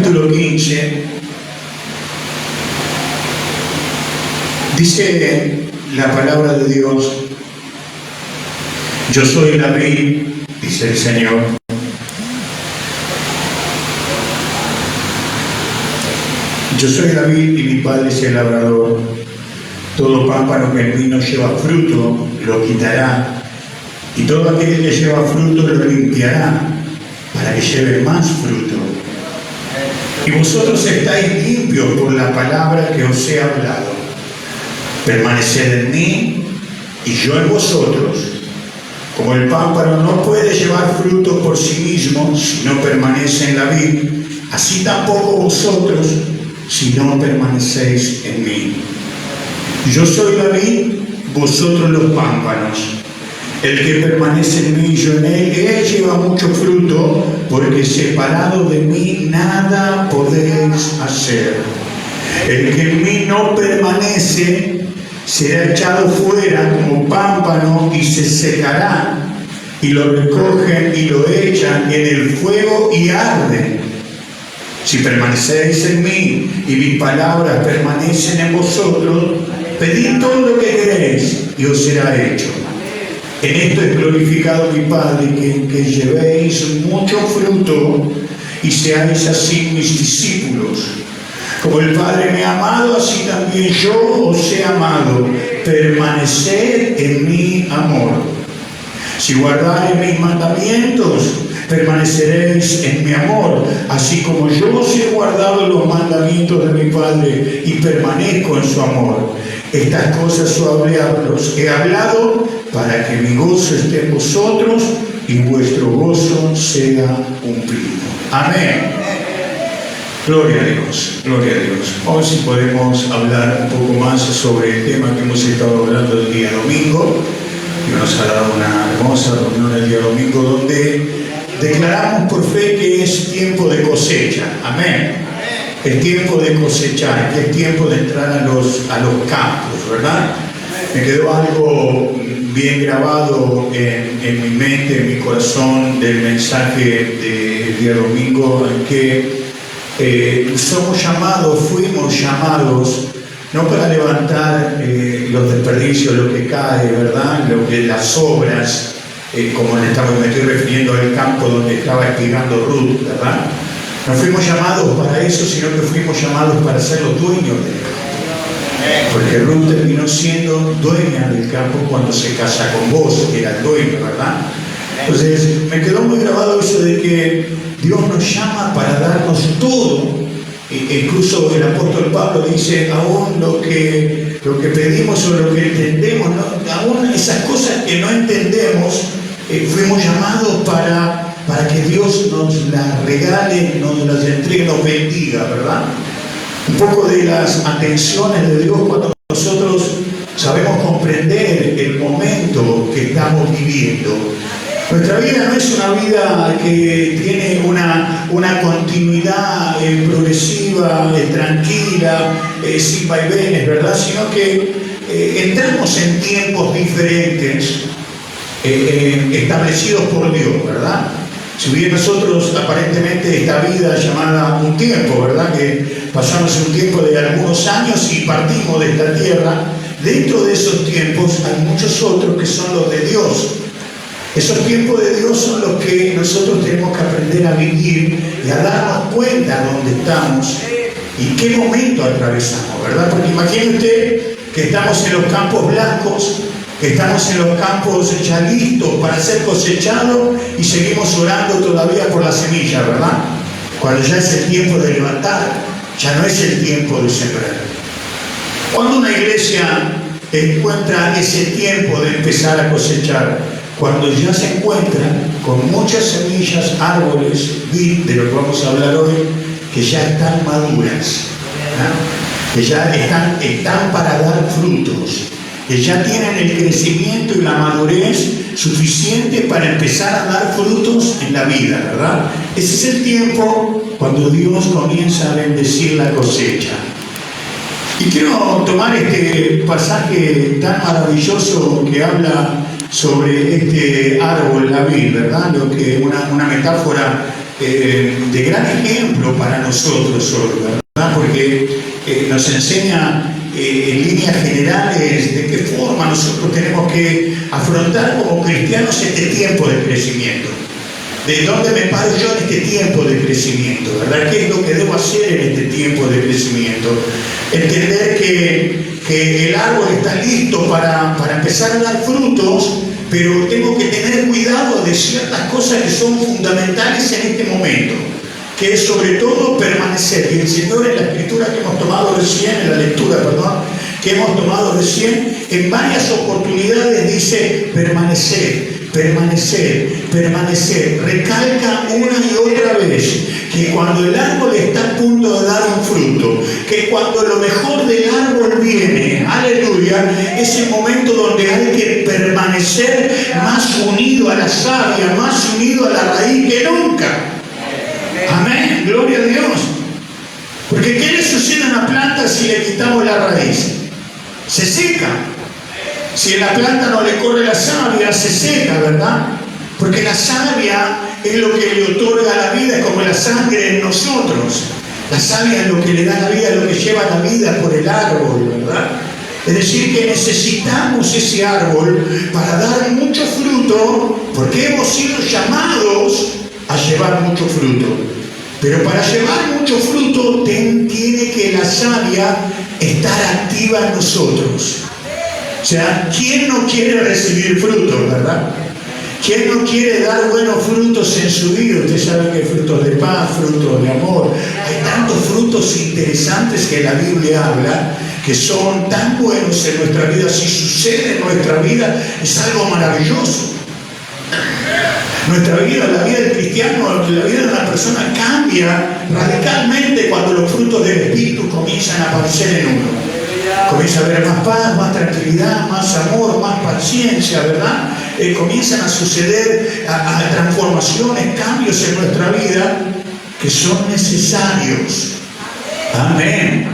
capítulo 15, dice la palabra de Dios: yo soy la vid, dice el Señor, yo soy la vid y mi Padre es el labrador. Todo pámpano que en mí no lleva fruto lo quitará, y todo aquel que lleva fruto lo limpiará, para que lleve más fruto. Y vosotros estáis limpios por la palabra que os he hablado. Permaneced en mí y yo en vosotros. Como el pámpano no puede llevar fruto por sí mismo si no permanece en la vid, así tampoco vosotros si no permanecéis en mí. Yo soy la vid, vosotros los pámpanos. El que permanece en mí y yo en él lleva mucho fruto, porque separado de mí nada podéis hacer. El que en mí no permanece será echado fuera como pámpano y se secará, y lo recogen y lo echan en el fuego y arden. Si permanecéis en mí y mis palabras permanecen en vosotros, pedid todo lo que queréis y os será hecho. En esto es glorificado mi Padre, que llevéis mucho fruto y seáis así mis discípulos. Como el Padre me ha amado, así también yo os he amado. Permaneced en mi amor. Si guardareis mis mandamientos, permaneceréis en mi amor, así como yo os he guardado los mandamientos de mi Padre y permanezco en su amor. Estas cosas os he hablado para que mi gozo esté en vosotros y vuestro gozo sea cumplido. Amén. Gloria a Dios, gloria a Dios. Hoy sí podemos hablar un poco más sobre el tema que hemos estado hablando el día domingo. Y nos ha dado una hermosa reunión el día domingo donde declaramos por fe que es tiempo de cosecha. Amén. Es tiempo de cosechar, que es tiempo de entrar a los campos, ¿verdad? Me quedó algo bien grabado en mi mente, en mi corazón, del mensaje del día domingo, en que somos llamados, fuimos llamados, no para levantar los desperdicios, lo que cae, ¿verdad? Las obras, como me estoy refiriendo al campo donde estaba espigando Ruth, ¿verdad? No fuimos llamados para eso, sino que fuimos llamados para ser los dueños del campo. Porque Ruth terminó siendo dueña del campo cuando se casa con vos, que era el dueño, ¿verdad? Entonces, me quedó muy grabado eso de que Dios nos llama para darnos todo. Incluso el apóstol Pablo dice, aún lo que pedimos o lo que entendemos, ¿no? Aún esas cosas que no entendemos, fuimos llamados para que Dios nos las regale, nos las entregue, nos bendiga, ¿verdad? Un poco de las atenciones de Dios cuando nosotros sabemos comprender el momento que estamos viviendo. Nuestra vida no es una vida que tiene una continuidad progresiva, tranquila, sin vaivenes, ¿verdad? Sino que entramos en tiempos diferentes establecidos por Dios, ¿verdad? Si bien nosotros aparentemente esta vida llamada un tiempo, ¿verdad? Que pasamos un tiempo de algunos años y partimos de esta tierra, dentro de esos tiempos hay muchos otros que son los de Dios. Esos tiempos de Dios son los que nosotros tenemos que aprender a vivir y a darnos cuenta de dónde estamos y qué momento atravesamos, ¿verdad? Porque imagine usted que estamos en los campos blancos, que estamos en los campos ya listos para ser cosechados y seguimos orando todavía por la semilla, ¿verdad? Cuando ya es el tiempo de levantar, ya no es el tiempo de sembrar. Cuando una iglesia encuentra ese tiempo de empezar a cosechar, cuando ya se encuentra con muchas semillas, árboles, vid, de lo que vamos a hablar hoy, que ya están maduras, ¿no? Que ya están para dar frutos, que ya tienen el crecimiento y la madurez suficiente para empezar a dar frutos en la vida, ¿verdad? Ese es el tiempo cuando Dios comienza a bendecir la cosecha. Y quiero tomar este pasaje tan maravilloso que habla sobre este árbol, la vid, ¿verdad? Lo que una metáfora de gran ejemplo para nosotros hoy, ¿verdad? Porque nos enseña en líneas generales de qué forma nosotros tenemos que afrontar como cristianos este tiempo de crecimiento. ¿De dónde me paro yo en este tiempo de crecimiento? ¿Verdad? ¿Qué es lo que debo hacer en este tiempo de crecimiento? Entender que el árbol está listo para empezar a dar frutos, pero tengo que tener cuidado de ciertas cosas que son fundamentales en este momento, que es sobre todo permanecer. Y el Señor en la escritura que hemos tomado recién, en la lectura, que hemos tomado recién, en varias oportunidades dice permanecer, permanecer, permanecer. Recalca una y otra vez que cuando el árbol está a punto de dar un fruto, que cuando lo mejor del árbol viene, aleluya, es el momento donde hay que permanecer más unido a la savia, más unido a la raíz que nunca. Amén, gloria a Dios. Porque ¿qué le sucede a una planta si le quitamos la raíz? Se seca. Si en la planta no le corre la savia, se seca, ¿verdad? Porque la savia es lo que le otorga la vida, es como la sangre en nosotros. La savia es lo que le da la vida, es lo que lleva la vida por el árbol, ¿verdad? Es decir, que necesitamos ese árbol para dar mucho fruto, porque hemos sido llamados a llevar mucho fruto. Pero para llevar mucho fruto tiene que la savia estar activa en nosotros. O sea, ¿quién no quiere recibir frutos, verdad? ¿Quién no quiere dar buenos frutos en su vida? Usted sabe que hay frutos de paz, frutos de amor. Hay tantos frutos interesantes que la Biblia habla, que son tan buenos en nuestra vida. Si sucede en nuestra vida, es algo maravilloso. Nuestra vida, la vida del cristiano, la vida de una persona cambia radicalmente cuando los frutos del Espíritu comienzan a aparecer en uno. Comienza a haber más paz, más tranquilidad, más amor, más paciencia, ¿verdad? Comienzan a suceder a transformaciones, cambios en nuestra vida que son necesarios. Amén.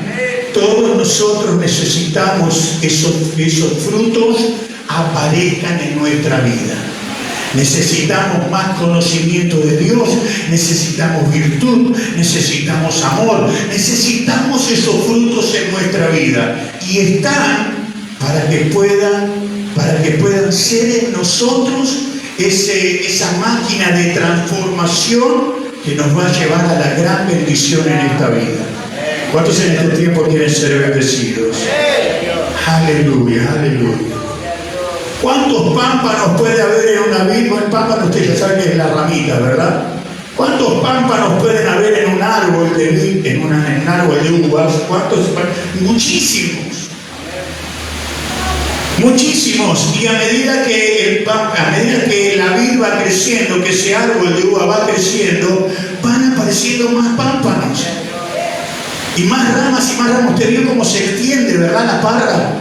Todos nosotros necesitamos esos frutos aparezcan en nuestra vida. Necesitamos más conocimiento de Dios, necesitamos virtud, necesitamos amor, necesitamos esos frutos en nuestra vida. Y están para que puedan ser en nosotros esa máquina de transformación que nos va a llevar a la gran bendición en esta vida. ¿Cuántos en este tiempo quieren ser bendecidos? Aleluya, aleluya. ¿Cuántos pámpanos puede haber en una vid? El pámpano, usted ya sabe que es la ramita, ¿verdad? ¿Cuántos pámpanos pueden haber en un árbol de vid, en un árbol de uvas? ¿Cuántos? Muchísimos. Muchísimos. Y a medida que la vid va creciendo, que ese árbol de uva va creciendo, van apareciendo más pámpanos. Y más ramas y más ramas. Usted vio cómo se extiende, ¿verdad? La parra.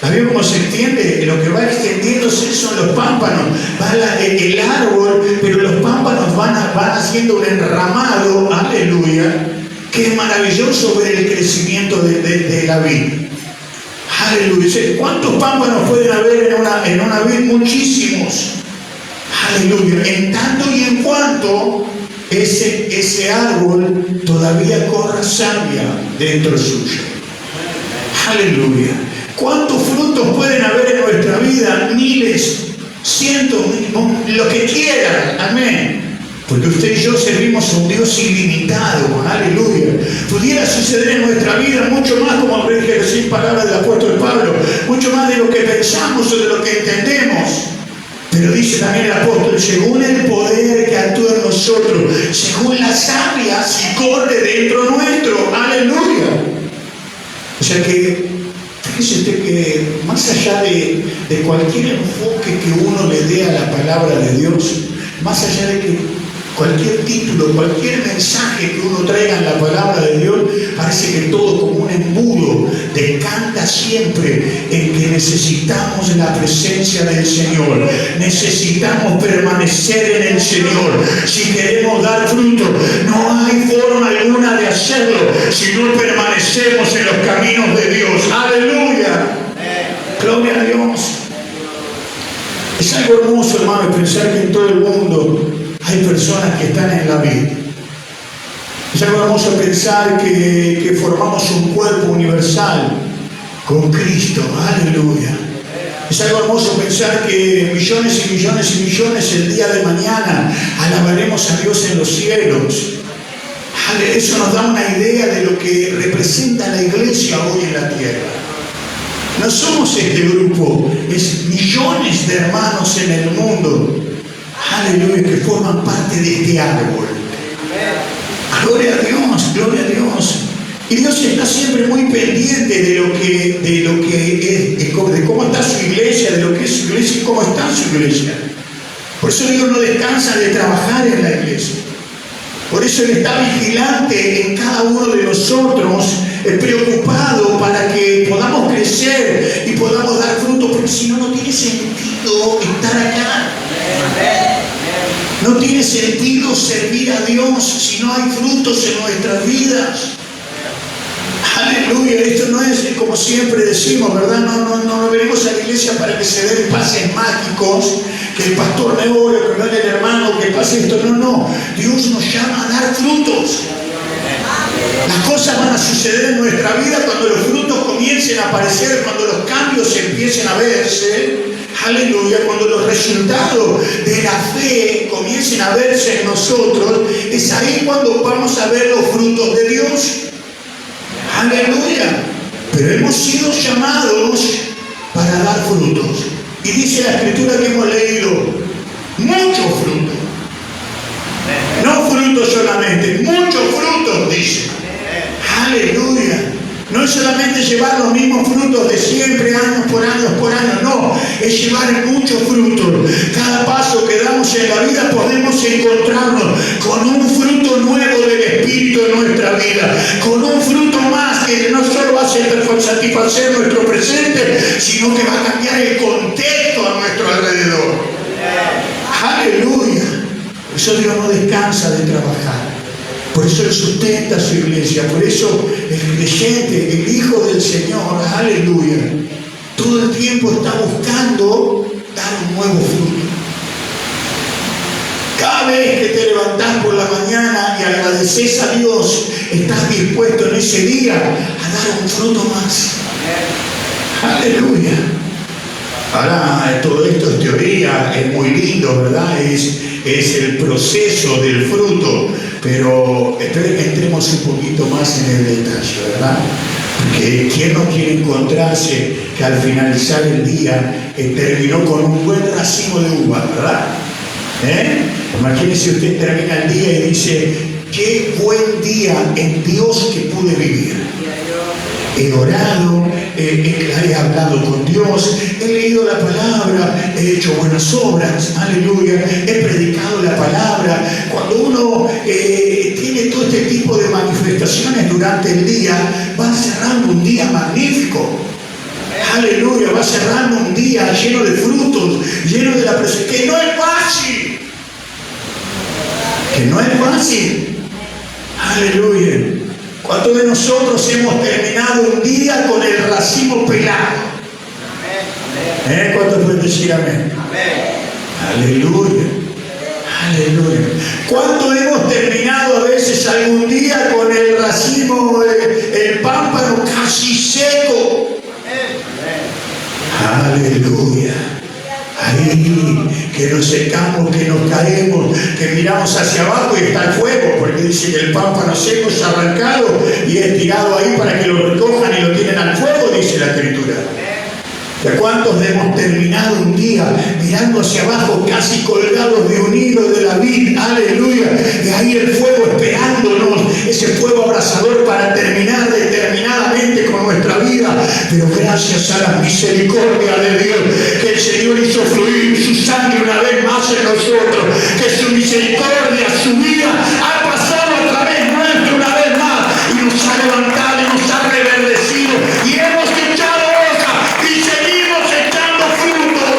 ¿La vio cómo se extiende? Lo que va extendiéndose son los pámpanos. Va el árbol, pero los pámpanos van haciendo un enramado, aleluya, que es maravilloso ver el crecimiento de la vid. Aleluya. ¿Cuántos pámpanos pueden haber en una vid? Muchísimos. Aleluya. En tanto y en cuanto ese árbol todavía corra savia dentro suyo. Aleluya. ¿Cuántos frutos pueden haber en nuestra vida? Miles, cientos, lo que quieran. Amén. Porque usted y yo servimos a un Dios ilimitado. Aleluya. Pudiera suceder en nuestra vida mucho más, como dije recién palabras del apóstol Pablo, mucho más de lo que pensamos o de lo que entendemos. Pero dice también el apóstol, según el poder que actúa en nosotros, según la savia si corre dentro nuestro. Aleluya. O sea que fíjese usted que más allá de cualquier enfoque que uno le dé a la palabra de Dios, más allá de que cualquier título, cualquier mensaje que uno traiga en la palabra de Dios, parece que todo como un embudo decanta siempre en que necesitamos la presencia del Señor. Necesitamos permanecer en el Señor. Si queremos dar fruto, no hay forma alguna de hacerlo si no permanecemos en los caminos de Dios. ¡Aleluya! ¡Gloria a Dios! Es algo hermoso, hermano, pensar que en todo el mundo hay personas que están en la vid. Es algo hermoso pensar que formamos un cuerpo universal con Cristo. Aleluya. Es algo hermoso pensar que millones y millones y millones el día de mañana alabaremos a Dios en los cielos. Eso nos da una idea de lo que representa la iglesia hoy en la tierra. No somos este grupo, es millones de hermanos en el mundo, aleluya, que forman parte de este árbol. Gloria a Dios, gloria a Dios. Y Dios está siempre muy pendiente de cómo está su iglesia, de lo que es su iglesia y cómo está su iglesia. Por eso Dios no descansa de trabajar en la iglesia. Por eso Él está vigilante en cada uno de nosotros, preocupado para que podamos crecer y podamos dar fruto, porque si no, no tiene sentido estar acá. No tiene sentido servir a Dios si no hay frutos en nuestras vidas. Aleluya, esto no es como siempre decimos, ¿verdad? No venimos a la iglesia para que se den pases mágicos, que el pastor me ore, que me el hermano, que pase esto. No. Dios nos llama a dar frutos. Las cosas van a suceder en nuestra vida cuando los frutos comiencen a aparecer, cuando los cambios empiecen a verse. Aleluya, cuando los resultados de la fe comiencen a verse en nosotros, es ahí cuando vamos a ver los frutos de Dios. Aleluya. Pero hemos sido llamados para dar frutos. Y dice la escritura que hemos leído, mucho fruto. No frutos solamente, muchos frutos, dice. Aleluya. No es solamente llevar los mismos frutos de siempre, años por año, no. Es llevar muchos frutos. Cada paso que damos en la vida podemos encontrarnos con un fruto nuevo del Espíritu en nuestra vida. Con un fruto más que no solo va a satisfacer nuestro presente, sino que va a cambiar el contexto a nuestro alrededor. Aleluya. Por eso Dios no descansa de trabajar. Por eso Él sustenta su iglesia. Por eso el creyente, el Hijo del Señor, aleluya, todo el tiempo está buscando dar un nuevo fruto. Cada vez que te levantás por la mañana y agradeces a Dios, estás dispuesto en ese día a dar un fruto más. Aleluya. Ahora, todo esto es teoría, es muy lindo, ¿verdad? Es el proceso del fruto, pero espero que entremos un poquito más en el detalle, ¿verdad? Porque ¿quién no quiere encontrarse que al finalizar el día terminó con un buen racimo de uvas, ¿verdad? Imagínese, usted termina el día y dice, qué buen día en Dios que pude vivir. He orado, he hablado con Dios, he leído la palabra, he hecho buenas obras, aleluya, he predicado la palabra. Cuando uno tiene todo este tipo de manifestaciones durante el día, va cerrando un día magnífico. Aleluya, va cerrando un día lleno de frutos, lleno de la presencia, que no es fácil. Que no es fácil. Aleluya. ¿Cuántos de nosotros hemos terminado un día con el racimo pelado? ¿Cuántos pueden decir amén? Aleluya. Aleluya. ¿Cuántos hemos terminado a veces algún día con el racimo, el pámpano casi seco? Aleluya. Ahí, que nos secamos, que nos caemos, que miramos hacia abajo y está el fuego, porque dice que el pámpano seco es arrancado y es tirado ahí para que lo recojan y lo tienen al fuego, dice la escritura. ¿De cuántos hemos terminado un día mirando hacia abajo, casi colgados de un hilo de la vid? Aleluya. Y ahí el fuego esperándonos, ese fuego abrasador para terminar determinadamente con nuestra vida. Pero gracias a la misericordia de Dios, que el Señor hizo fluir su sangre una vez más en nosotros, que su misericordia, su vida ha pasado a través nuestro una vez más y nos ha levantado y nos ha reverdecido y hemos echado hoja y seguimos echando frutos.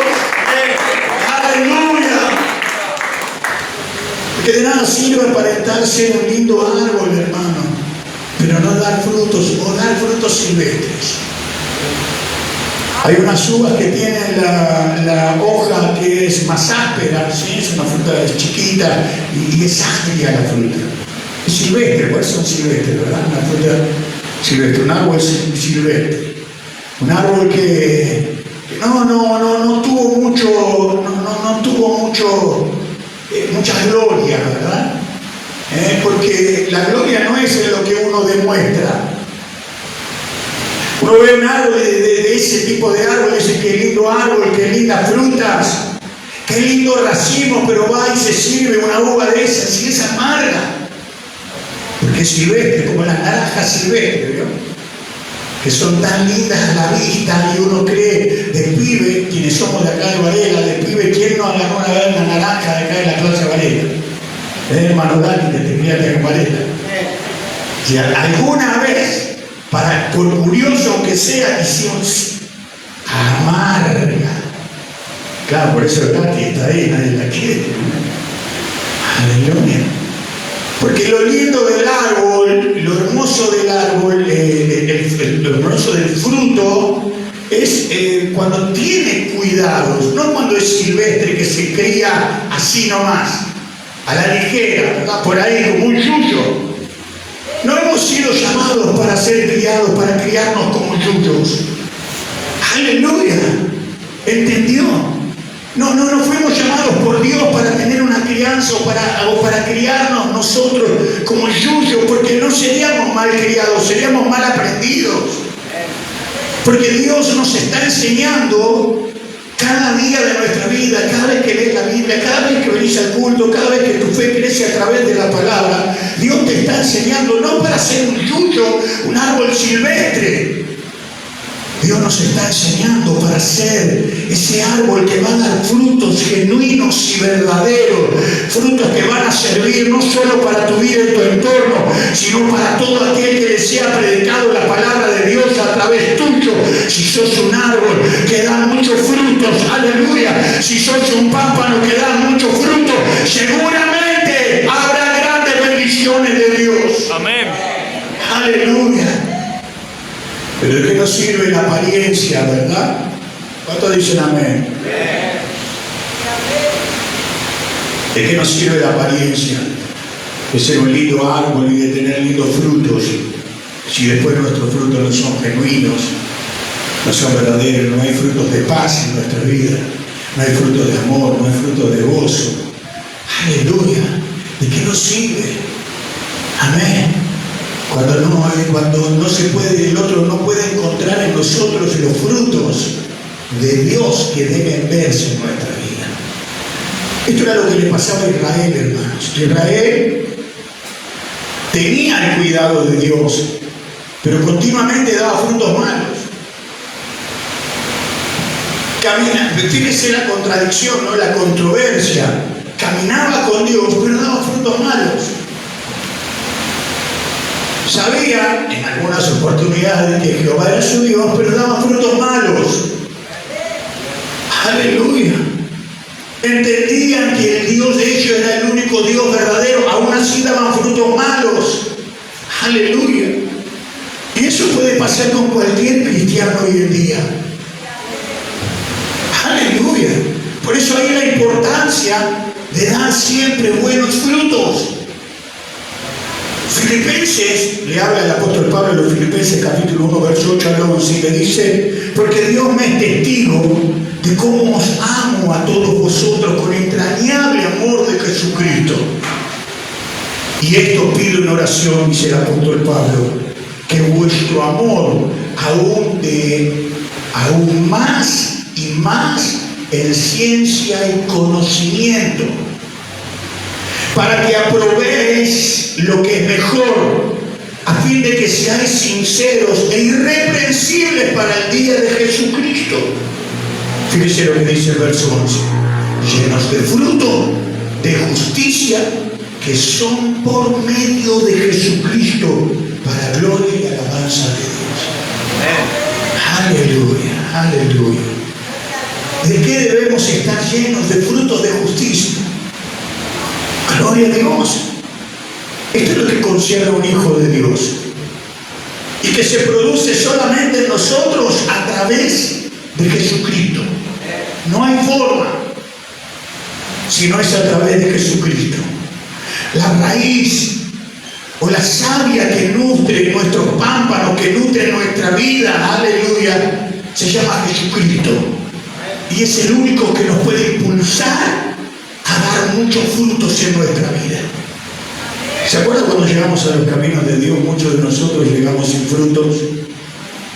Aleluya. Que de nada sirve aparentar ser un lindo árbol, hermano, pero no dar frutos o dar frutos silvestres. Hay unas uvas que tienen la hoja que es más áspera, ¿sí? Es una fruta chiquita y es agria la fruta. Es silvestre, por eso es silvestre, ¿verdad? Una fruta silvestre, un árbol silvestre. Un árbol que no tuvo mucha gloria, ¿verdad? Porque la gloria no es en lo que uno demuestra. Uno ve un árbol de ese tipo de árbol, dice qué lindo árbol, qué lindas frutas, qué lindo racimo, pero va y se sirve una uva de esas y es amarga. Porque es silvestre, como las naranjas silvestres, ¿vio? Que son tan lindas a la vista y uno cree, de pibe, quienes somos de acá de Varela, de pibe, ¿quién no agarró una vez una naranja de acá de la clase Varela? Es hermano Dani que te criaste en Varela. Si alguna vez, por curioso aunque sea, hicimos amarga. Claro, por eso Tati está ahí, nadie la quiere. Aleluya. Porque lo lindo del árbol, lo hermoso del árbol, lo hermoso del fruto, es cuando tiene cuidados, no cuando es silvestre que se cría así nomás, a la ligera, ¿verdad? Por ahí como un yuyo. No hemos sido llamados para ser criados, para criarnos como yuyos. Aleluya. ¿Entendió? No fuimos llamados por Dios para tener una crianza o para criarnos nosotros como yuyos, porque no seríamos mal criados, seríamos mal aprendidos. Porque Dios nos está enseñando cada día de nuestra vida, cada vez que lees la Biblia, cada vez que venís al culto, cada vez que tu fe crece a través de la palabra, Dios te está enseñando no para ser un yuyo, un árbol silvestre. Dios nos está enseñando para ser ese árbol que va a dar frutos genuinos y verdaderos, frutos que van a servir no solo para tu vida y tu entorno, sino para todo aquel que le sea predicado la palabra de Dios a través tuyo. Si sos un árbol que da muchos frutos, aleluya, si sos un pámpano que da muchos frutos, seguramente habrá grandes bendiciones de Dios. Amén. Aleluya. Pero ¿de qué nos sirve la apariencia, verdad? ¿Cuántos dicen amén? ¿De qué nos sirve la apariencia? De ser un lindo árbol y de tener lindos frutos, si después nuestros frutos no son genuinos, no son verdaderos, no hay frutos de paz en nuestra vida, no hay frutos de amor, no hay frutos de gozo. Aleluya. ¿De qué nos sirve? Amén. Cuando no se puede, el otro no puede encontrar en nosotros los frutos de Dios que deben verse en nuestra vida. Esto era lo que le pasaba a Israel, hermanos. Israel tenía el cuidado de Dios, pero continuamente daba frutos malos. Fíjese la contradicción, ¿no? La controversia. Caminaba con Dios, pero daba frutos malos. Sabía en algunas oportunidades que Jehová era su Dios, pero daba frutos malos. Aleluya. Entendían que el Dios de ellos era el único Dios verdadero, aún así daban frutos malos. Aleluya. Y eso puede pasar con cualquier cristiano hoy en día. Aleluya. Por eso hay la importancia de dar siempre buenos frutos. Filipenses, le habla el apóstol Pablo en los Filipenses capítulo 1, verso 8 al 11, y le dice: porque Dios me es testigo de cómo os amo a todos vosotros con entrañable amor de Jesucristo. Y esto pido en oración, dice el apóstol Pablo, que vuestro amor aún más y más en ciencia y conocimiento, para que aprobéis lo que es mejor, a fin de que seáis sinceros e irreprensibles para el día de Jesucristo. Fíjese lo que dice el verso 11: llenos de fruto de justicia, que son por medio de Jesucristo, para gloria y alabanza de Dios. Aleluya, aleluya. ¿De qué debemos estar llenos? De frutos de justicia. Gloria a Dios. Esto es lo que concierne a un hijo de Dios, y que se produce solamente en nosotros a través de Jesucristo. No hay forma si no es a través de Jesucristo. La raíz o la savia que nutre nuestros pámpanos, que nutre nuestra vida, aleluya, se llama Jesucristo. Y es el único que nos puede impulsar a dar muchos frutos en nuestra vida. ¿Se acuerdan cuando llegamos a los caminos de Dios? Muchos de nosotros llegamos sin frutos,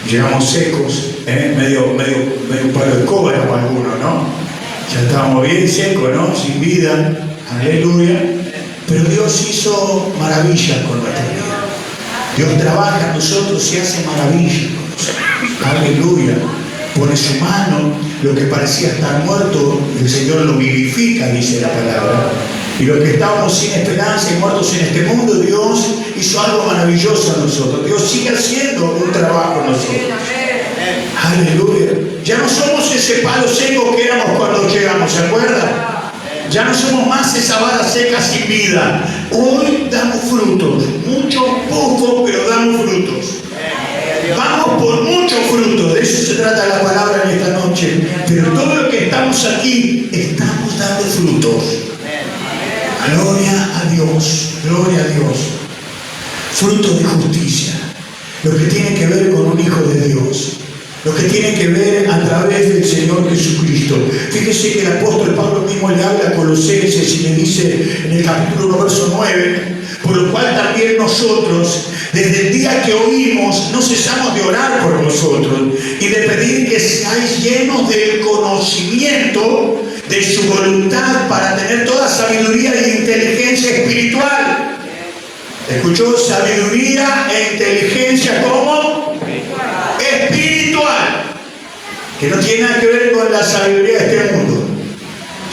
llegamos secos, medio palo de escoba para algunos, ¿no? Ya estábamos bien secos, ¿no? Sin vida, aleluya. Pero Dios hizo maravillas con nuestra vida. Dios trabaja en nosotros y hace maravillas con nosotros. Aleluya. Pone su mano, lo que parecía estar muerto, el Señor lo vivifica, dice la palabra. Y los que estábamos sin esperanza y muertos en este mundo, Dios hizo algo maravilloso en nosotros. Dios sigue haciendo un trabajo en nosotros. Aleluya. Ya no somos ese palo seco que éramos cuando llegamos, ¿se acuerdan? Ya no somos más esa vara seca sin vida. Hoy damos frutos, mucho, poco, pero damos frutos. Vamos por muchos frutos, de eso se trata la palabra en esta noche. Pero todo lo que estamos aquí, estamos dando frutos. Gloria a Dios, gloria a Dios. Frutos de justicia, lo que tiene que ver con un hijo de Dios, lo que tiene que ver a través del Señor Jesucristo. Fíjese que el apóstol Pablo mismo le habla a Colosenses y le dice en el capítulo 1, verso 9, por lo cual también nosotros, desde el día que oímos, no cesamos de orar por vosotros y de pedir que seáis llenos del conocimiento de su voluntad para tener toda sabiduría e inteligencia espiritual. ¿Escuchó? Sabiduría e inteligencia, ¿cómo? Espiritual. Que no tiene nada que ver con la sabiduría de este mundo.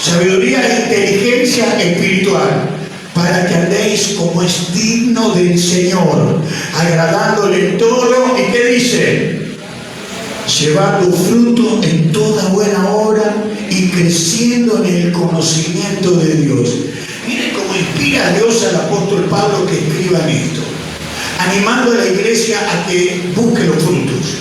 Sabiduría e inteligencia espiritual. Para que andéis como es digno del Señor, agradándole en todo. ¿Y qué dice? Llevando fruto en toda buena obra y creciendo en el conocimiento de Dios. Miren cómo inspira a Dios al apóstol Pablo que escriba esto, animando a la iglesia a que busque los frutos,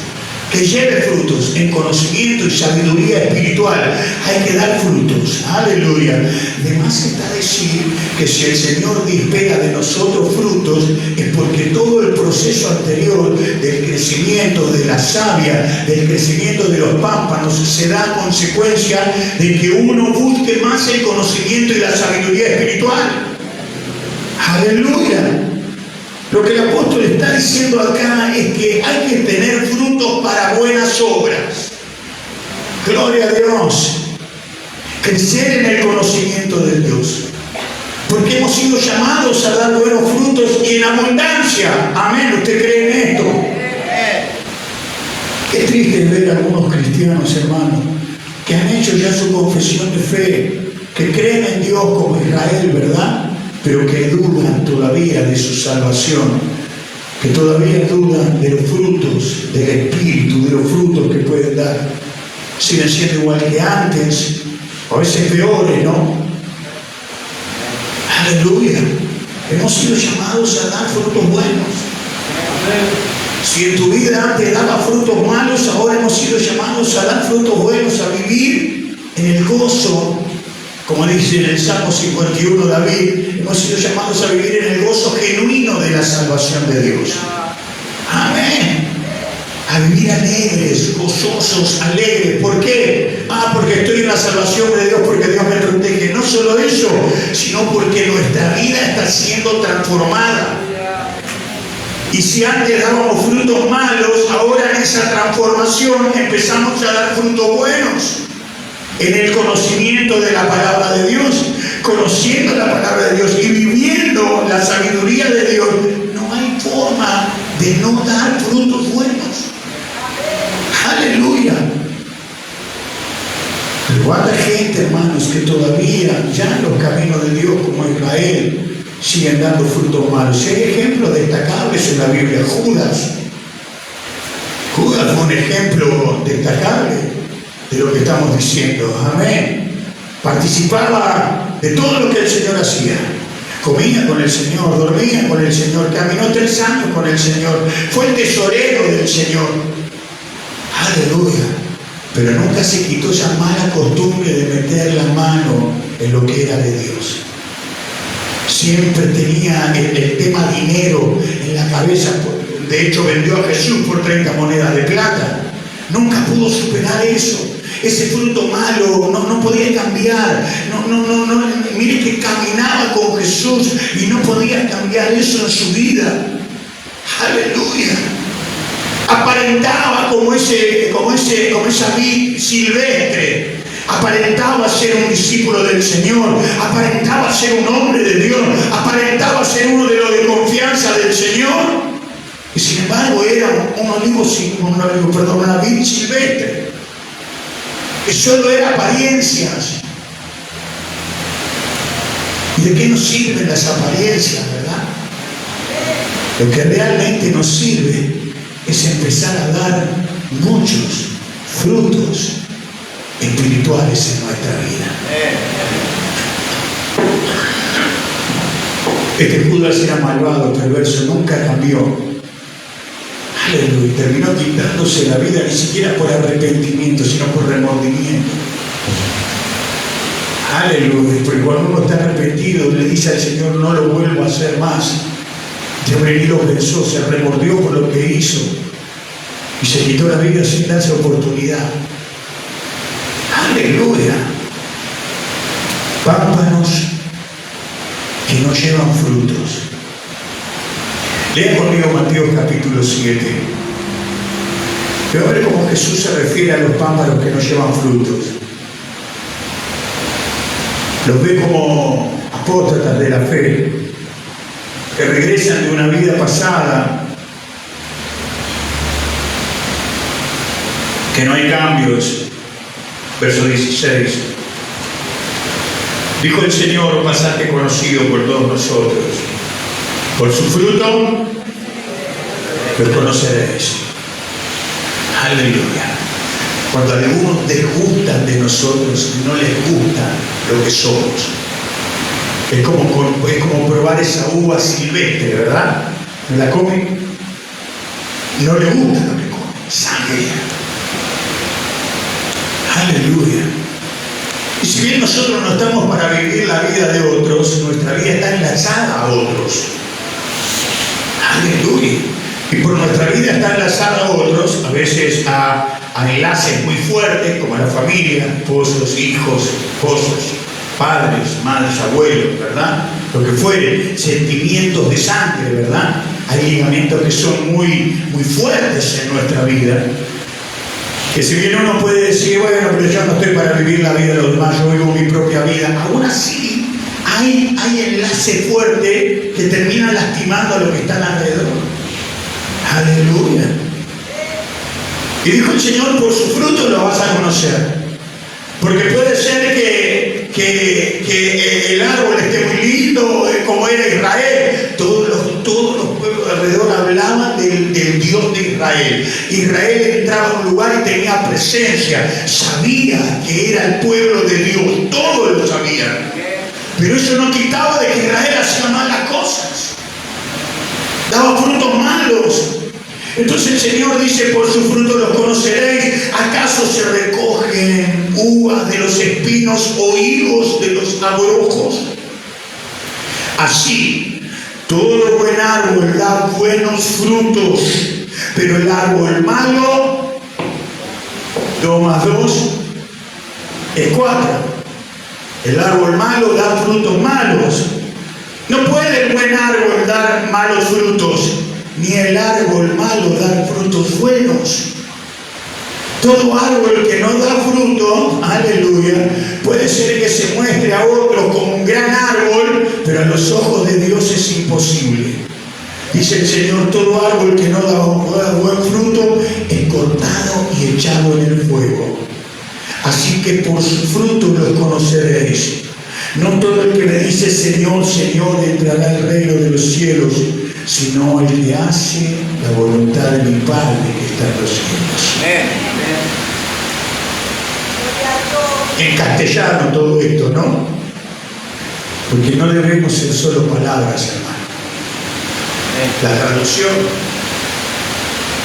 que lleve frutos en conocimiento y sabiduría espiritual. Hay que dar frutos, aleluya. Además está decir que si el Señor dispega de nosotros frutos, es porque todo el proceso anterior del crecimiento de la savia, del crecimiento de los pámpanos, se da a consecuencia de que uno busque más el conocimiento y la sabiduría espiritual. Aleluya. Lo que el apóstol está diciendo acá es que hay que tener frutos para buenas obras. Gloria a Dios. Crecer en el conocimiento de Dios. Porque hemos sido llamados a dar buenos frutos y en abundancia. Amén. ¿Usted cree en esto? Qué triste ver a algunos cristianos, hermanos, que han hecho ya su confesión de fe, que creen en Dios como Israel, ¿verdad? Pero que dudan todavía de su salvación, que todavía dudan de los frutos del Espíritu, de los frutos que pueden dar. Siguen siendo igual que antes, a veces peores, ¿no? Aleluya. Hemos sido llamados a dar frutos buenos. Si en tu vida antes daba frutos malos, ahora hemos sido llamados a dar frutos buenos, a vivir en el gozo. Como dice en el Salmo 51 David, hemos sido llamados a vivir en el gozo genuino de la salvación de Dios. Amén. A vivir alegres, gozosos, alegres. ¿Por qué? Porque estoy en la salvación de Dios, porque Dios me protege. No solo eso, sino porque nuestra vida está siendo transformada. Y si antes dábamos frutos malos, ahora en esa transformación empezamos a dar frutos buenos. En el conocimiento de la palabra de Dios, conociendo la palabra de Dios y viviendo la sabiduría de Dios, no hay forma de no dar frutos buenos. Aleluya. Pero cuánta gente, hermanos, que todavía ya en los caminos de Dios como Israel siguen dando frutos malos. Hay ejemplos destacables en la Biblia. Judas fue un ejemplo destacable de lo que estamos diciendo. Amén. Participaba de todo lo que el Señor hacía. Comía con el Señor, dormía con el Señor, caminó 3 años con el Señor, fue el tesorero del Señor. Aleluya. Pero nunca se quitó esa mala costumbre de meter la mano en lo que era de Dios. Siempre tenía el tema dinero en la cabeza. De hecho, vendió a Jesús por 30 monedas de plata. Nunca pudo superar eso. Ese fruto malo no podía cambiar. Mire que caminaba con Jesús y no podía cambiar eso en su vida. Aleluya. Aparentaba como esa vid silvestre. Aparentaba ser un discípulo del Señor, aparentaba ser un hombre de Dios, aparentaba ser uno de los de confianza del Señor, y sin embargo era una vid silvestre, que solo era apariencias. ¿Y de qué nos sirven las apariencias, verdad? Lo que realmente nos sirve es empezar a dar muchos frutos espirituales en nuestra vida. Este Judas era malvado, perverso, nunca cambió. Aleluya, terminó quitándose la vida ni siquiera por arrepentimiento, sino por remordimiento. Aleluya, porque cuando uno está arrepentido le dice al Señor, no lo vuelvo a hacer más. De lo pensó, se remordió por lo que hizo y se quitó la vida sin darse oportunidad. Aleluya. Pámpanos que no llevan frutos. Lea conmigo Mateo capítulo 7. Pero a ver cómo Jesús se refiere a los pámpanos que no llevan frutos. Los ve como apóstatas de la fe, que regresan de una vida pasada, que no hay cambios. Verso 16. Dijo el Señor, un pasaje conocido por todos nosotros: por su fruto los conoceréis. Aleluya. Cuando algunos desgustan de nosotros, no les gusta lo que somos. Es como probar esa uva silvestre, ¿verdad? ¿La comen? No le gusta lo que comen. Sangre. Aleluya. Y si bien nosotros no estamos para vivir la vida de otros, nuestra vida está enlazada a otros. Aleluya. Y por nuestra vida está enlazada a otros, a veces a enlaces muy fuertes, como la familia, esposos, hijos, esposos, padres, madres, abuelos, ¿verdad? Lo que fuere, sentimientos de sangre, ¿verdad? Hay ligamentos que son muy fuertes en nuestra vida. Que si bien uno puede decir, bueno, pero yo no estoy para vivir la vida de los demás, yo vivo mi propia vida, aún así hay enlace fuerte que termina lastimando a los que están alrededor. Aleluya. Y dijo el Señor, por su fruto lo vas a conocer. Porque puede ser que el árbol esté muy lindo, como era Israel. Todos los pueblos alrededor hablaban del Dios de Israel. Israel entraba a un lugar y tenía presencia. Sabía que era el pueblo de Dios. Todos lo sabían. Pero eso no quitaba de que Israel hacía malas cosas. Daba frutos malos. Entonces el Señor dice, por su fruto los conoceréis. ¿Acaso se recogen uvas de los espinos o higos de los abrojos? Así, todo buen árbol da buenos frutos, pero el árbol malo, 2 más 2 es 4. El árbol malo da frutos malos. No puede el buen árbol dar malos frutos, ni el árbol malo dar frutos buenos. Todo árbol que no da fruto, aleluya, puede ser que se muestre a otros como un gran árbol, pero a los ojos de Dios es imposible. Dice el Señor, todo árbol que no da buen fruto es cortado y echado en el fuego. Así que por su fruto los conoceréis. No todo el que me dice Señor, Señor entrará al reino de los cielos, sino el que hace la voluntad de mi Padre que está en los cielos. En castellano todo esto, ¿no? Porque no debemos ser solo palabras, hermano.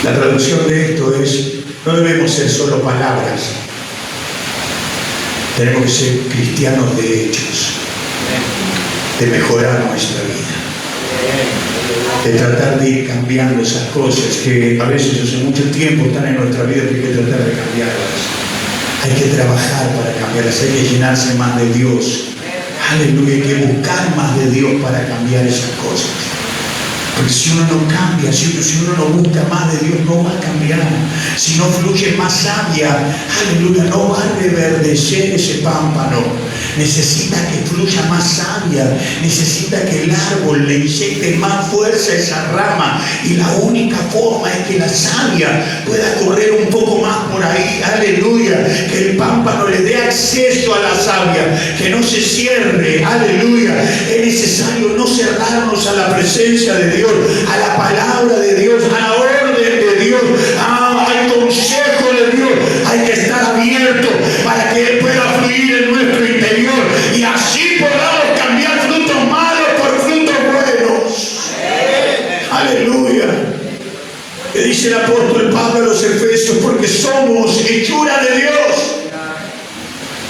La traducción de esto es, no debemos ser solo palabras. Tenemos que ser cristianos de hechos. de mejorar nuestra vida, de tratar de ir cambiando esas cosas que a veces hace mucho tiempo están en nuestra vida, pero hay que tratar de cambiarlas. Hay que trabajar para cambiarlas, hay que llenarse más de Dios. Aleluya, hay que buscar más de Dios para cambiar esas cosas. Porque si uno no cambia, si uno no busca más de Dios, no va a cambiar. Si no fluye más savia, aleluya, no va a reverdecer ese pámpano. Necesita que fluya más savia, necesita que el árbol le inyecte más fuerza a esa rama. Y la única forma es que la savia pueda correr un poco más por ahí, aleluya. Que el pámpano le dé acceso a la savia, que no se cierre, aleluya. Es necesario no cerrarnos a la presencia de Dios, a la palabra de Dios, a la orden de Dios, al consejo de Dios. Hay que estar abierto para que Él pueda fluir en nuestro interior y así podamos cambiar frutos malos por frutos buenos. Aleluya. Le dice el apóstol Pablo a los Efesios: porque somos hechura de Dios,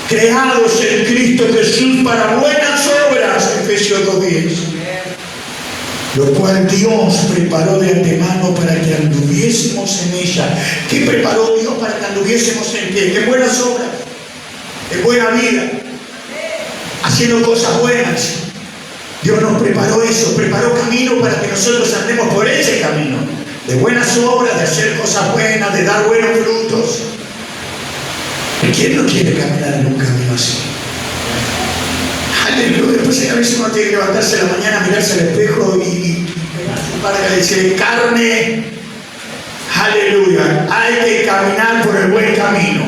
creados en Cristo Jesús para buenas obras. Efesios 2:10. Lo cual Dios preparó de antemano para que anduviésemos en ella. ¿Qué preparó Dios para que anduviésemos en qué? En buenas obras, en buena vida, haciendo cosas buenas. Dios nos preparó eso, preparó camino para que nosotros andemos por ese camino, de buenas obras, de hacer cosas buenas, de dar buenos frutos. ¿Quién no quiere caminar en un camino así? Aleluya. Pues a veces uno tiene que levantarse en la mañana, mirarse al espejo y pegar su carga y decir: carne, aleluya, hay que caminar por el buen camino.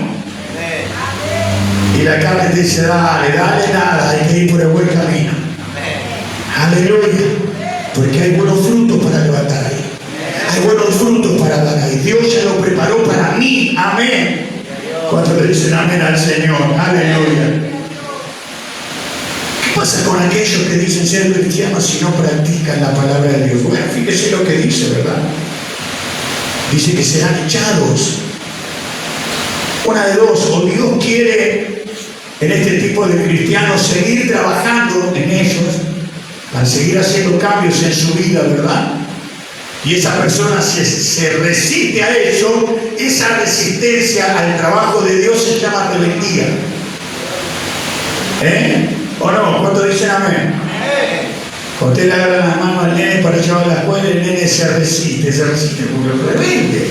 Y la carne te dice: dale, nada, hay que ir por el buen camino. Aleluya. Porque hay buenos frutos para levantar ahí. Hay buenos frutos para dar ahí. Dios ya lo preparó para mí. Amén. ¿Cuántos le dicen amén al Señor? Aleluya. ¿Qué pasa con aquellos que dicen ser cristianos y no practican la palabra de Dios? Bueno, fíjese lo que dice, ¿verdad? Dice que serán echados. Una de dos: o Dios quiere en este tipo de cristianos seguir trabajando en ellos para seguir haciendo cambios en su vida, ¿verdad? Y esa persona se resiste a eso. Esa resistencia al trabajo de Dios se llama rebeldía. ¿O no? ¿Cuántos dicen amén? Cuando usted le agarra las manos al nene para llevarlo a la escuela, el nene se resiste porque es rebelde.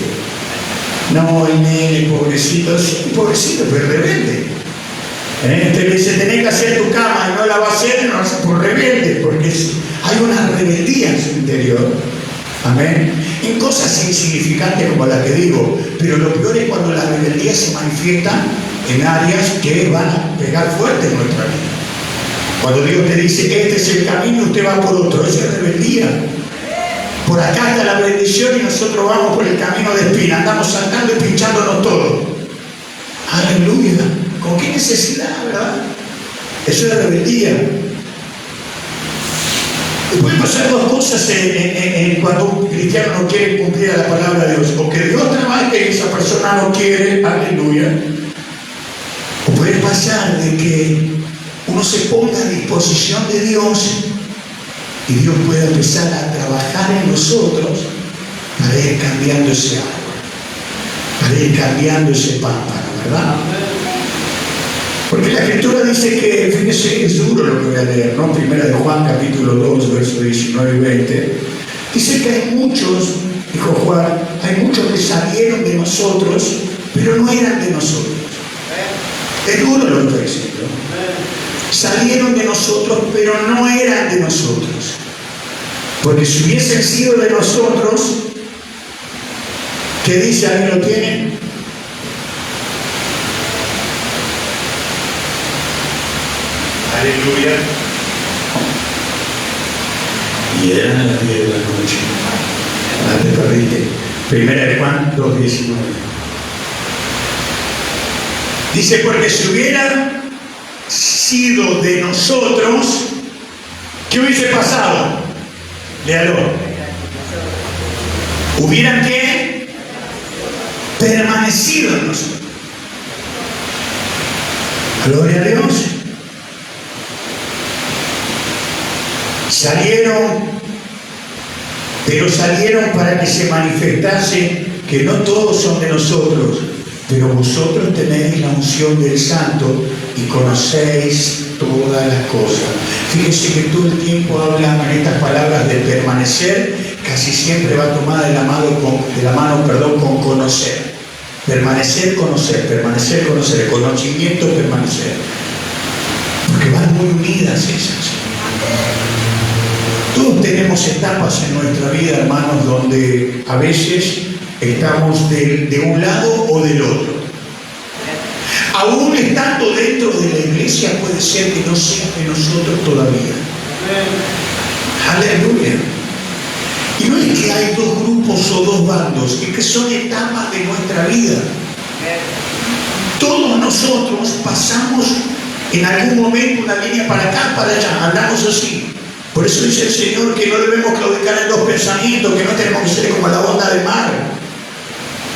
No, el nene, pobrecito, sí, pobrecito, pero rebelde. Usted le dice: tenés que hacer tu cama y no la va a hacer, no lo hace por rebelde, porque hay una rebeldía en su interior. Amén. En cosas insignificantes como las que digo, pero lo peor es cuando la rebeldía se manifiesta en áreas que van a pegar fuerte en nuestra vida. Cuando Dios te dice: este es el camino, usted va por otro, eso es rebeldía. Por acá está la bendición y nosotros vamos por el camino de espina, andamos saltando y pinchándonos todo. Aleluya. ¿Con qué necesidad, verdad? Eso es rebeldía. Y pueden pasar dos cosas cuando un cristiano no quiere cumplir a la palabra de Dios: o que Dios trabaje y esa persona no quiere, aleluya. O puede pasar de que uno se ponga a disposición de Dios y Dios pueda empezar a trabajar en nosotros para ir cambiando ese árbol, para ir cambiando ese pámpano, ¿verdad? Porque la Escritura dice que, fíjese, es duro lo que voy a leer, ¿no? Primera de Juan, capítulo 2, versos 19 y 20. Dice que hay muchos, dijo Juan, hay muchos que salieron de nosotros, pero no eran de nosotros. Es duro lo que estoy diciendo. Salieron de nosotros, pero no eran de nosotros. Porque si hubiesen sido de nosotros, ¿qué dice? ¿Alguien lo tiene? Aleluya. Y eran a las 10 de la noche. Ah, te perdiste. Primera de Juan 2:19. Dice: porque si hubieran sido de nosotros, ¿qué hubiese pasado? Léalo. ¿Hubieran qué? Permanecido en nosotros. Gloria a Dios. salieron, pero salieron para que se manifestase que no todos son de nosotros, pero vosotros tenéis la unción del Santo y conocéis todas las cosas. Fíjense que todo el tiempo hablan en estas palabras de permanecer, casi siempre va tomada de la mano con conocer. Permanecer, conocer, permanecer, conocer, el conocimiento, permanecer. Porque van muy unidas esas. Todos tenemos etapas en nuestra vida, hermanos, donde a veces estamos de un lado o del otro. Aún estando dentro de la iglesia puede ser que no sea de nosotros todavía. Aleluya. Y no es que hay dos grupos o dos bandos, es que son etapas de nuestra vida. Todos nosotros pasamos en algún momento una línea para acá, para allá, andamos así. Por eso dice el Señor que no debemos claudicar en dos pensamientos, que no tenemos que ser como la onda del mar.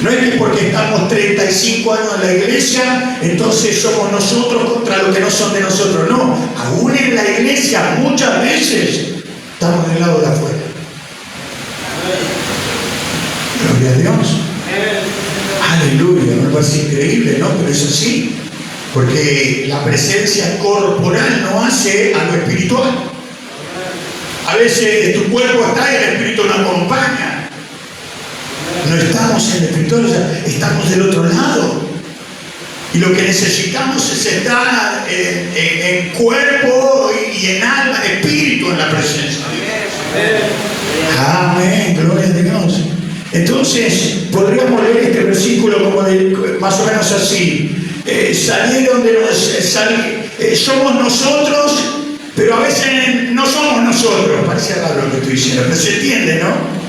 No es que porque estamos 35 años en la iglesia, entonces somos nosotros contra los que no son de nosotros. No, aún en la iglesia muchas veces estamos del lado de afuera. Gloria a Dios. Aleluya, me parece increíble, ¿no? Pero es así. Porque la presencia corporal no hace a lo espiritual. A veces tu cuerpo está y el espíritu no acompaña. No estamos en el espiritual, o sea, estamos del otro lado. Y lo que necesitamos es estar en cuerpo y en alma, en espíritu en la presencia de Dios. Amén, gloria a Dios. Entonces, podríamos leer este versículo como más o menos así. Salieron de los... somos nosotros, pero a veces no somos nosotros. Parece raro lo que estoy diciendo, pero se entiende, ¿no?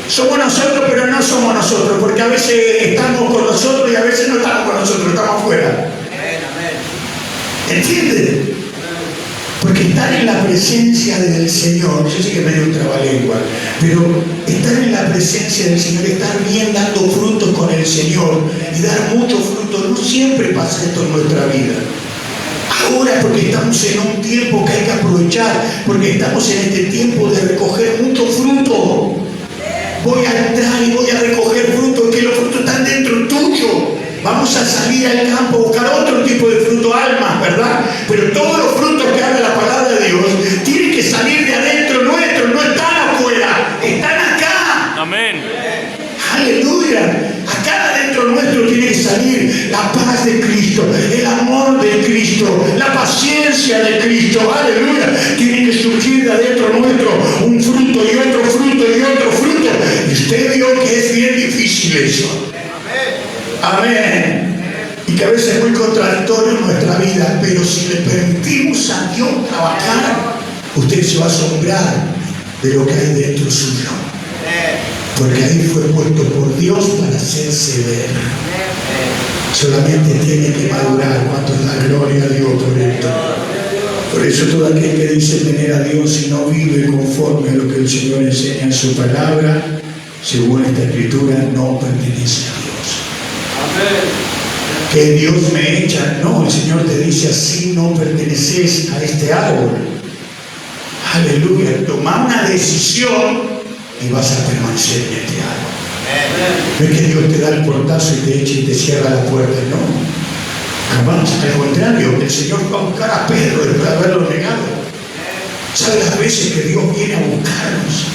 Somos nosotros, pero no somos nosotros, porque a veces estamos con nosotros y a veces no estamos con nosotros, estamos afuera. ¿Entiende? Porque estar en la presencia del Señor, yo sé que me dio un trabalengua, pero estar en la presencia del Señor, estar bien dando frutos con el Señor y dar muchos frutos, no siempre pasa esto en nuestra vida. Ahora porque estamos en un tiempo que hay que aprovechar, porque estamos en este tiempo de recoger mucho fruto. Voy a entrar y voy a recoger fruto, que los frutos están dentro tuyo. Vamos a salir al campo a buscar otro tipo de fruto, almas, ¿verdad? Pero todos los frutos que habla la palabra de Dios tienen que salir de adentro nuestro, no están afuera, están acá. Amén. Aleluya. Acá adentro nuestro tiene que salir la paz de Cristo, el amor de Cristo, la paciencia de Cristo. Aleluya. Tiene que surgir de adentro nuestro un fruto y otro fruto y otro fruto. Y usted vio que es bien difícil eso. Amén. Y que a veces es muy contradictorio en nuestra vida, pero si le permitimos a Dios trabajar, usted se va a asombrar de lo que hay dentro suyo. Porque ahí fue puesto por Dios para hacerse ver. Solamente tiene que madurar. ¿Cuánto es la gloria a Dios por esto? Por eso todo aquel que dice tener a Dios y no vive conforme a lo que el Señor enseña en su palabra, según esta escritura, no pertenece a Dios. Que Dios me echa. No, el Señor te dice así no perteneces a este árbol. Aleluya. Toma una decisión y vas a permanecer en este árbol. No es que Dios te da el portazo y te echa y te cierra la puerta, no. Jamás, al contrario, el Señor va a buscar a Pedro después de haberlo negado. ¿Sabe las veces que Dios viene a buscarnos?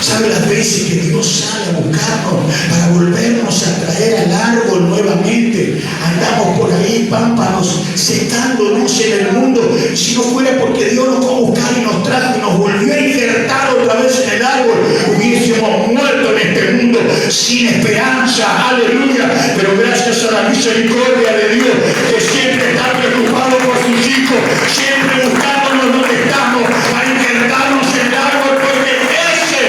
¿Sabe las veces que Dios sale a buscarnos para volvernos a traer al árbol nuevamente? Andamos por ahí, pámpanos, secándonos en el mundo. Si no fuera porque Dios nos fue a buscar y nos trajo y nos volvió a injertar otra vez en el árbol, hubiésemos muerto en este mundo sin esperanza. Aleluya. Pero gracias a la misericordia de Dios, que siempre está preocupado por sus hijos, siempre buscándonos donde estamos, para injertarnos en el árbol, porque ese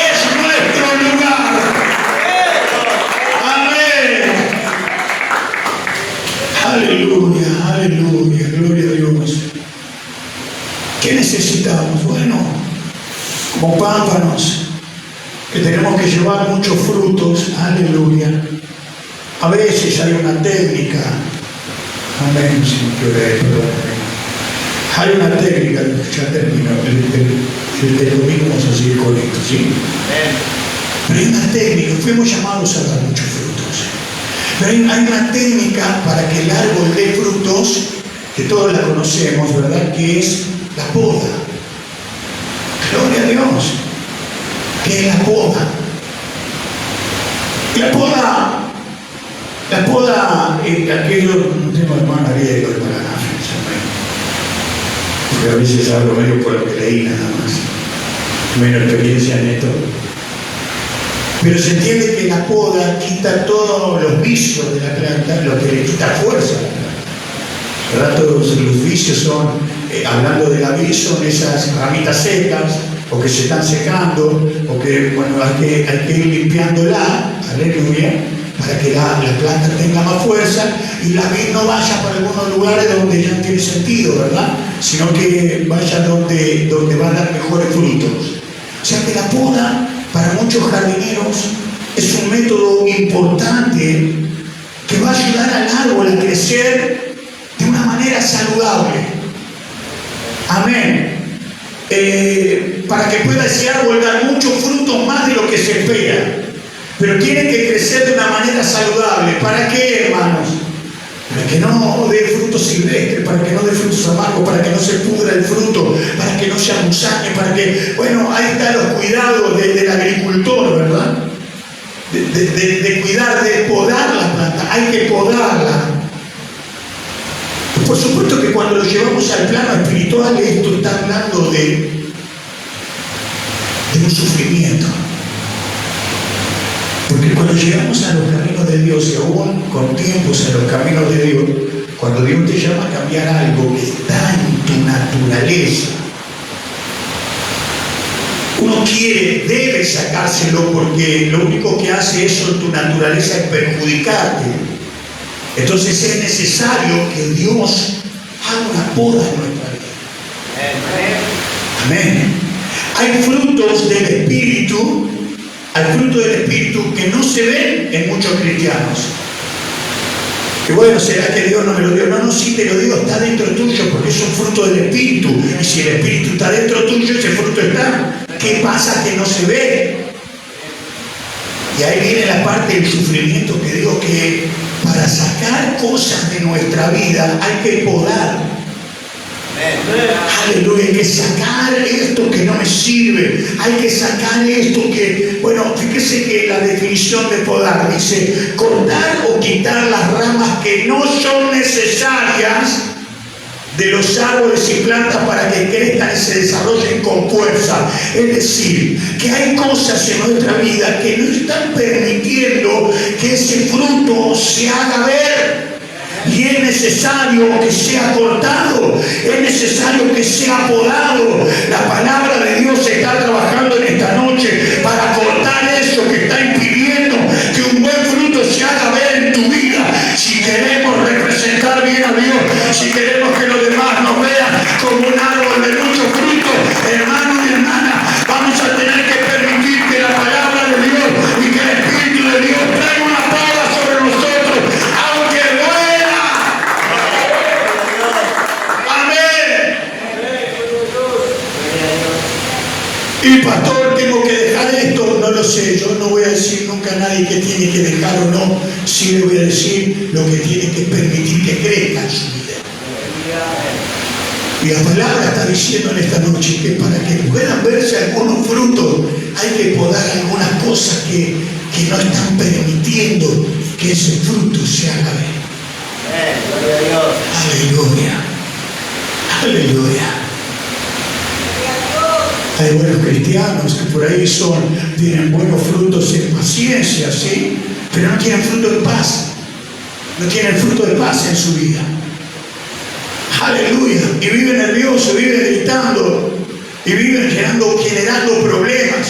es nuestro lugar. Amén. Aleluya, aleluya, gloria a Dios. ¿Qué necesitamos? Bueno, como pámpanos, que tenemos que llevar muchos frutos. Aleluya. A veces hay una técnica. Amén. Hay una técnica, ya termino, el domingo vamos a seguir con esto, ¿sí? Pero hay una técnica, fuimos llamados a dar muchos frutos. Pero hay una técnica para que el árbol dé frutos, que todos la conocemos, ¿verdad? Que es la poda. Gloria a Dios. ¿Qué es la poda? La poda, aquello, no tengo hermana griego para nada, porque a veces hablo medio por lo que leí nada más, menos experiencia en esto. Pero se entiende que la poda quita todos los vicios de la planta, lo que le quita fuerza a la planta. ¿Verdad? Todos los vicios son, hablando de la vid, son esas ramitas secas, o que se están secando, o que, bueno, hay que ir limpiándola, aleluya, para que la planta tenga más fuerza y la vid no vaya para algunos lugares donde ya no tiene sentido, ¿verdad? Sino que vaya donde va a dar mejores frutos. O sea que la poda, para muchos jardineros, es un método importante que va a ayudar al árbol a crecer de una manera saludable. Amén. Para que pueda ese árbol dar muchos frutos más de lo que se espera. Pero tiene que crecer de una manera saludable. ¿Para qué, hermanos? Para que no dé frutos silvestres, para que no dé frutos amargos, para que no se pudra el fruto, para que no se amusane, para que, bueno, ahí están los cuidados del agricultor, ¿verdad? De cuidar, de podar la planta. Hay que podarla. Por supuesto que cuando lo llevamos al plano espiritual, esto está hablando de un sufrimiento. Porque cuando llegamos a los caminos de Dios, y aún con tiempos en los caminos de Dios, cuando Dios te llama a cambiar algo que está en tu naturaleza, uno debe sacárselo, porque lo único que hace eso en tu naturaleza es perjudicarte. Entonces es necesario que Dios haga una poda en nuestra vida. Amén. Hay frutos del Espíritu. Hay frutos del Espíritu que no se ven en muchos cristianos. Que bueno, ¿será que Dios no me lo dio? No, sí te lo digo, está dentro tuyo, porque es un fruto del Espíritu. Y si el Espíritu está dentro tuyo, ese fruto está. ¿Qué pasa que no se ve? Y ahí viene la parte del sufrimiento, que digo que para sacar cosas de nuestra vida hay que podar. Aleluya, hay que sacar esto que no me sirve, hay que sacar esto que, bueno, fíjese que la definición de podar dice cortar o quitar las ramas que no son necesarias de los árboles y plantas para que crezcan y se desarrollen con fuerza. Es decir, que hay cosas en nuestra vida que no están permitiendo que ese fruto se haga ver. Y es necesario que sea cortado, es necesario que sea podado. La palabra de Dios está trabajando en esta noche para cortar eso que está impidiendo que un buen fruto se haga ver en tu vida. Si queremos representar bien a Dios, si queremos que los demás nos vean como un árbol de mucho fruto, hermano y hermana, vamos a tener que permitir que la palabra de Dios y que el Espíritu de Dios traiga una poda sobre nosotros, aunque duela. Y pastor, tengo que dejar esto, no lo sé, yo no voy a decir nunca a nadie que tiene que dejar o no, sí le voy a decir lo que tiene que permitir que crezca en su vida. Y la palabra está diciendo en esta noche que para que puedan verse algunos frutos hay que podar algunas cosas que no están permitiendo que ese fruto se haga ver. Aleluya. Aleluya. Hay buenos cristianos que por ahí tienen buenos frutos en paciencia, ¿sí? Pero no tienen fruto de paz. No tienen fruto de paz en su vida. Aleluya. Y viven nerviosos, viven gritando, y viven generando problemas.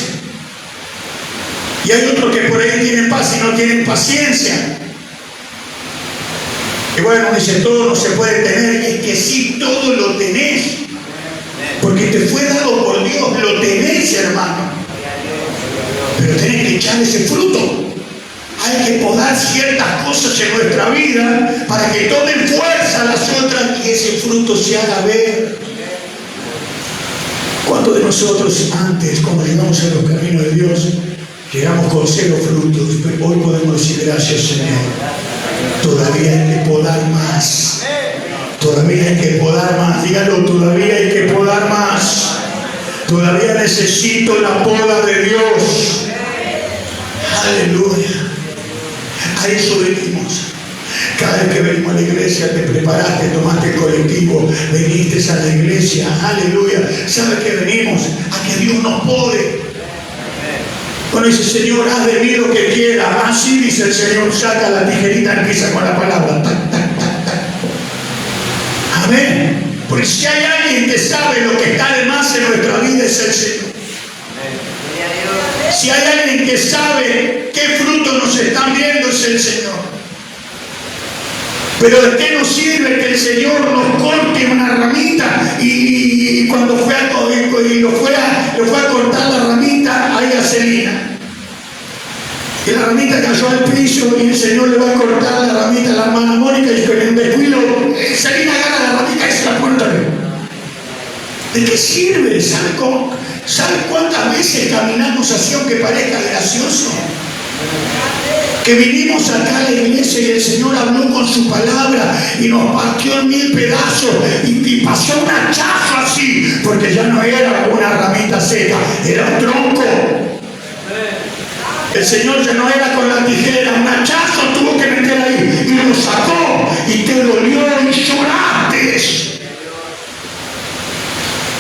Y hay otros que por ahí tienen paz y no tienen paciencia. Y bueno, dice, todo no se puede tener. Y es que sí, todo lo tenés. Porque te fue dado por Dios, lo tenés, hermano. Pero tenés que echar ese fruto. Hay que podar ciertas cosas en nuestra vida para que tomen fuerza las otras y ese fruto se haga ver. ¿Cuántos de nosotros antes, cuando llegamos a los caminos de Dios, llegamos con 0 frutos? Pero hoy podemos decir gracias, Señor. Todavía hay que podar más. Todavía hay que podar más. Dígalo, todavía hay que podar más. Todavía necesito la poda de Dios. Aleluya. A eso venimos. Cada vez que venimos a la iglesia, te preparaste, tomaste el colectivo, viniste a la iglesia. Aleluya. ¿Sabe qué venimos? A que Dios nos pode. Cuando dice, Señor, haz de mí lo que quieras. Así dice el Señor, saca la tijerita, empieza con la palabra. Tac, tac, tac, tac. Amén. Porque si hay alguien que sabe lo que está de más en nuestra vida, es el Señor. Si hay alguien que sabe qué frutos nos están viendo, es el Señor. Pero ¿de qué nos sirve que el Señor nos corte una ramita y cuando fue a cortar la ramita, ahí a Celina? Y la ramita cayó al piso y el Señor le va a cortar la ramita a la hermana Mónica y con el descuido, Celina agarra la ramita y se la pone también. ¿De qué sirve? ¿Sabe cuántas veces caminamos así aunque parezca gracioso? Que vinimos acá a la iglesia y el Señor habló con su palabra y nos partió en 1000 pedazos y pasó un hachazo así, porque ya no era una ramita seca, era un tronco. El Señor ya no era con la tijera, un hachazo tuvo que meter ahí y lo sacó y te dolió y lloraste.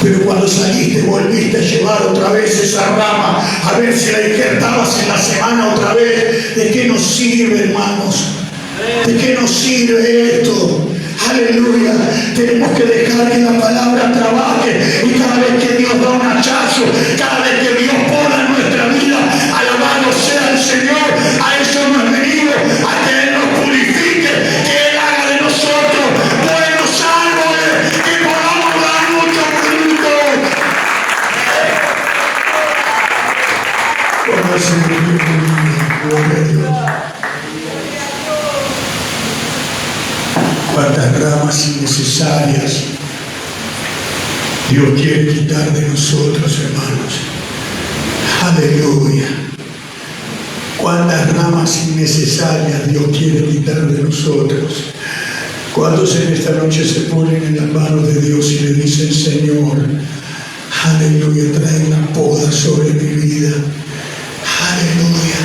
Pero cuando saliste, volviste a llevar otra vez esa rama, a ver si la injertabas en la semana otra vez. ¿De qué nos sirve, hermanos? ¿De qué nos sirve esto? Aleluya. Tenemos que dejar que la palabra trabaje. Y cada vez que Dios da un hachazo, cada vez que Dios poda en nuestra vida, alabado sea el Señor. A eso hemos venido, a que Él nos purifique, que Él haga de nosotros buenos árboles, que podamos dar mucho fruto. Como el Señor, gloria a Dios. Cuántas ramas innecesarias Dios quiere quitar de nosotros, hermanos. Aleluya. Cuántas ramas innecesarias Dios quiere quitar de nosotros. ¿Cuántos en esta noche se ponen en las manos de Dios y le dicen, Señor, aleluya, trae una poda sobre mi vida? Aleluya.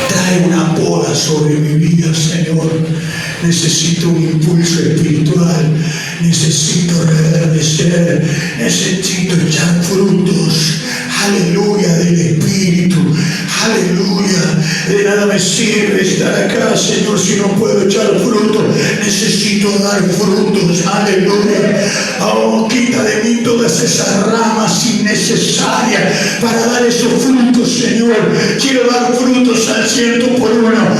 Trae una poda sobre mi vida, Señor. Necesito un impulso espiritual. Necesito reverdecer. Necesito echar frutos. Aleluya, del Espíritu. Aleluya. De nada me sirve estar acá, Señor, si no puedo echar frutos. Necesito dar frutos. Aleluya. Oh, quita de mí todas esas ramas innecesarias para dar esos frutos, Señor. Quiero dar frutos al 100 por 1.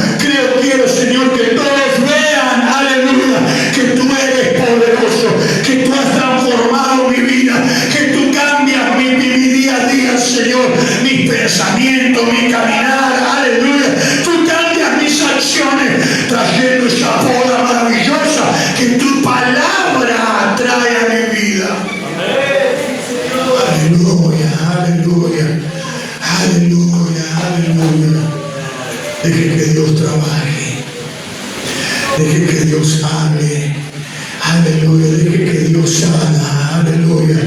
Quiero, Señor, que todos vean, aleluya, que tú eres poderoso, que tú has transformado mi vida, que tú cambias mi día a día, Señor, mis pensamientos, mi caminar, aleluya. Tú cambias mis acciones, trayendo esa poda maravillosa que tu palabra trae a mi vida. Aleluya, aleluya, aleluya, aleluya. Deje que Dios trabaje. Deje que Dios hable. Aleluya. Deje que Dios haga. Aleluya.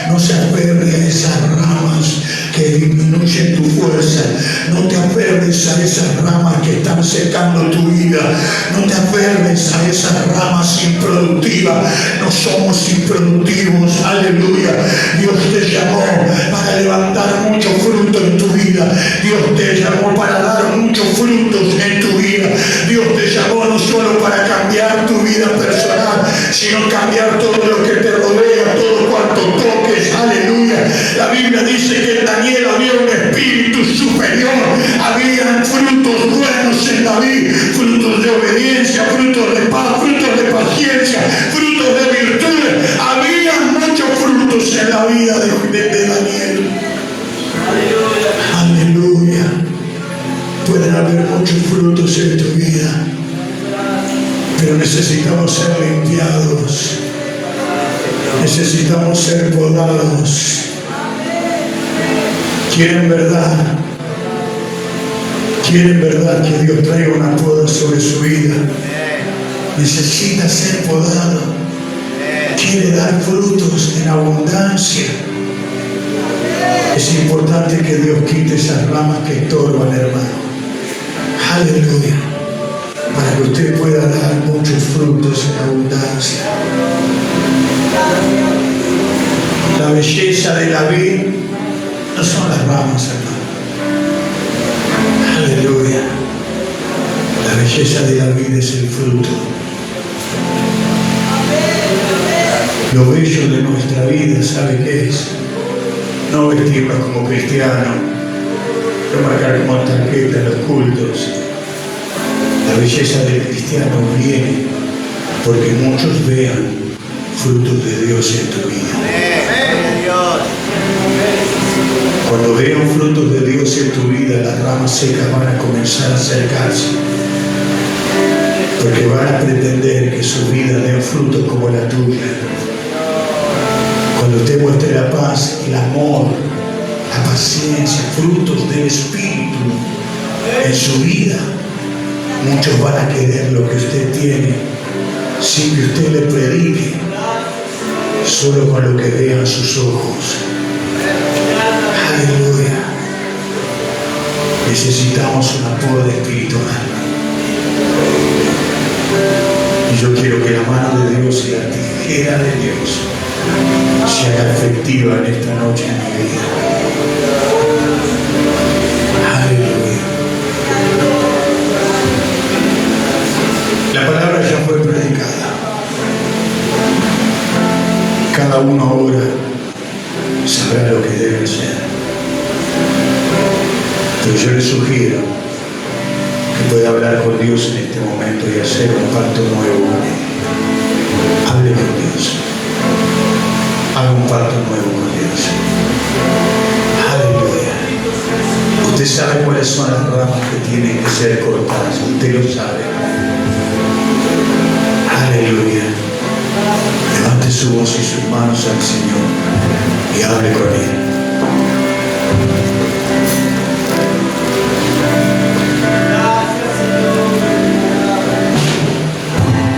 No se aferre a esas ramas que disminuyen tu fuerza. No te aferres a esas ramas que están secando tu vida. No te aferres a esas ramas improductivas. No somos improductivos. Aleluya. Dios te llamó para levantar mucho fruto en tu vida. Dios te llamó para dar muchos frutos en tu vida. Dios te llamó no solo para cambiar tu vida personal, sino cambiar todo lo que te rodea, todo cuanto toques. Aleluya. La Biblia dice que en Daniel había un espíritu superior. Había frutos buenos en David, frutos de obediencia, frutos de paz, frutos de paciencia, frutos de virtudes. Había muchos frutos en la vida de Daniel. Aleluya. Pueden haber muchos frutos en tu vida, pero necesitamos ser limpiados. Necesitamos ser podados. ¿Quieren verdad? ¿Quieren verdad que Dios traiga una poda sobre su vida? Necesita ser podado. Quiere dar frutos en abundancia. Es importante que Dios quite esas ramas que estorban, hermano. Aleluya. Para que usted pueda dar muchos frutos en abundancia. La belleza de la vid no son las ramas, hermano. Aleluya. La belleza de la vid es el fruto. Lo bello de nuestra vida, ¿sabe qué es? No vestirnos como cristianos, no marcar como tarjeta en los cultos. La belleza del cristiano viene porque muchos vean frutos de Dios en tu vida. Cuando vean frutos de Dios en tu vida, las ramas secas van a comenzar a acercarse, porque van a pretender que su vida dé frutos como la tuya. Cuando usted muestre la paz, el amor, la paciencia, frutos del Espíritu en su vida, muchos van a querer lo que usted tiene sin que usted le predique, solo con lo que vean sus ojos. Aleluya. Necesitamos una poda espiritual. Y yo quiero que la mano de Dios y la tijera de Dios se haga efectiva en esta noche en mi vida. Aleluya. La palabra ya fue predicada. Cada uno ahora sabrá lo que debe hacer. Pero yo le sugiero que pueda hablar con Dios en este momento y hacer un pacto nuevo con Él. Hable con Dios. Haga un pacto nuevo con Dios. Aleluya. Usted sabe cuáles son las ramas que tienen que ser cortadas. Usted lo sabe. Aleluya. Levante su voz y sus manos al Señor y hable con Él.